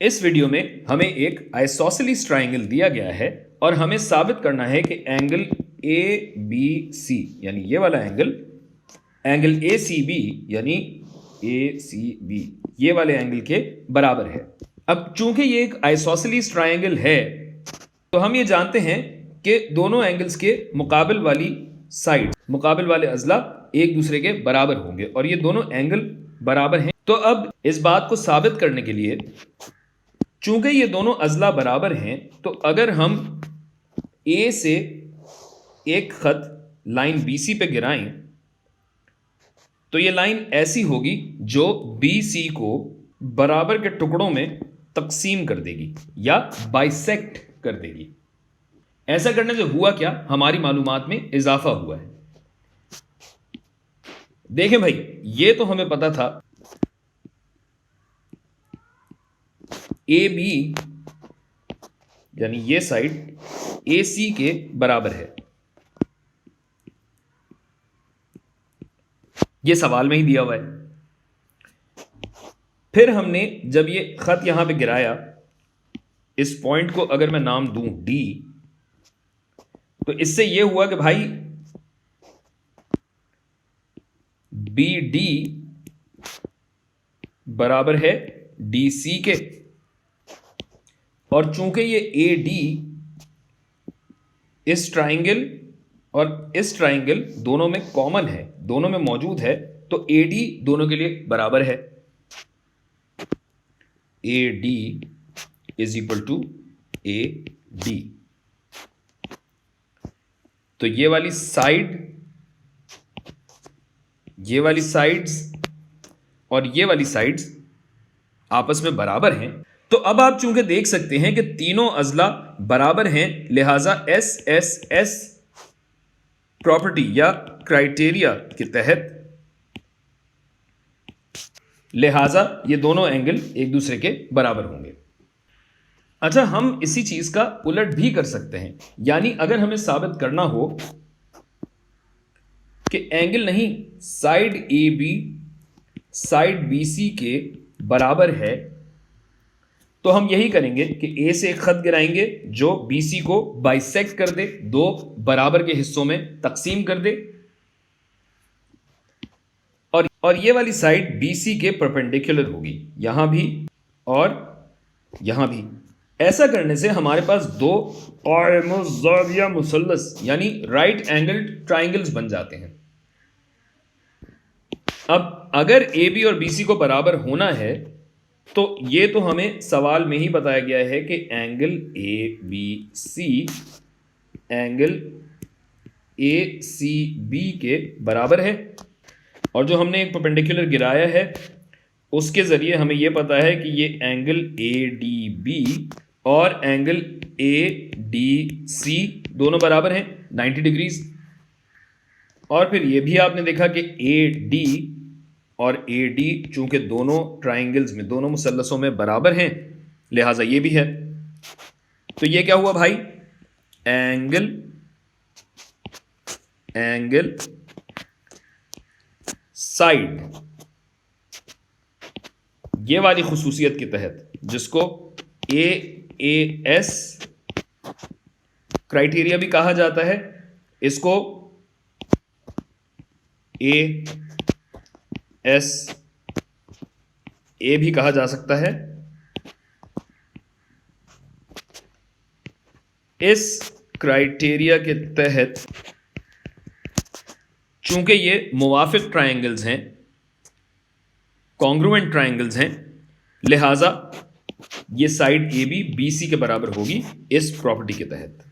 इस वीडियो में हमें एक आइसोसेलेस ट्राइंगल दिया गया है और हमें साबित करना है कि एंगल ए बी सी यानी ये वाला एंगल ए सी बी यानी ए सी बी ये वाले एंगल के बराबर है। अब चूंकि ये एक आइसोसेलेस ट्राइंगल है तो हम ये जानते हैं कि दोनों एंगल्स के मुकाबिल वाली साइड, मुकाबिल वाले अजला एक दूसरे के बराबर होंगे और ये दोनों एंगल बराबर हैं। तो अब इस बात को साबित करने के लिए, चूंकि ये दोनों अजला बराबर हैं, तो अगर हम ए से एक खत लाइन BC पे गिराएं तो ये लाइन ऐसी होगी जो BC को बराबर के टुकड़ों में तकसीम कर देगी या बाइसेक्ट कर देगी। ऐसा करने से हुआ क्या, हमारी मालूमात में इजाफा हुआ है। देखें भाई, ये तो हमें पता था AB यानी ये साइड AC के बराबर है, ये सवाल में ही दिया हुआ है। फिर हमने जब ये खत यहां पे गिराया, इस पॉइंट को अगर मैं नाम दूं D, तो इससे ये हुआ कि भाई BD बराबर है DC के, और चूंकि ये AD इस ट्राइंगल और इस ट्राइंगल दोनों में कॉमन है, दोनों में मौजूद है, तो AD दोनों के लिए बराबर है। AD is equal to AD। तो ये वाली साइड्स और ये वाली साइड्स आपस में बराबर हैं। तो अब आप चूंकि देख सकते हैं कि तीनों अजला बराबर हैं, लिहाजा SSS प्रॉपर्टी या क्राइटेरिया के तहत, लिहाजा ये दोनों एंगल एक दूसरे के बराबर होंगे। अच्छा, हम इसी चीज का उलट भी कर सकते हैं, यानी अगर हमें साबित करना हो कि एंगल नहीं, साइड AB साइड BC के बराबर है, तो हम यही करेंगे कि A से एक खत गिराएंगे जो BC को बाइसेक्ट कर दे, दो बराबर के हिस्सों में तकसीम कर दे, और ये वाली साइड BC के परपेंडिकुलर होगी, यहां भी और यहां भी। ऐसा करने से हमारे पास दो क़ाइमुज़्ज़ाविया मुसल्लस यानी राइट एंगल ट्राइंगल्स बन जाते हैं। अब अगर AB और BC को बराबर होना है तो ये तो हमें सवाल में ही बताया गया है कि एंगल ABC एंगल ACB के बराबर है, और जो हमने एक परपेंडिकुलर गिराया है उसके ज़रिए हमें यह पता है कि ये एंगल ADB और एंगल ADC दोनों बराबर हैं 90 डिग्रीज। और फिर ये भी आपने देखा कि AD और AD चूंकि दोनों ट्राइंगल्स में, दोनों मुसल्लसों में बराबर हैं, लिहाजा ये भी है। तो ये क्या हुआ भाई, एंगल साइड, ये वाली खुसूसियत के तहत जिसको AAS क्राइटेरिया भी कहा जाता है, इसको ASA भी कहा जा सकता है। इस क्राइटेरिया के तहत चूंकि ये मुवाफिक ट्राइंगल्स हैं, कॉन्ग्रुएंट ट्राइंगल्स हैं, लिहाजा ये साइड AB BC के बराबर होगी इस प्रॉपर्टी के तहत।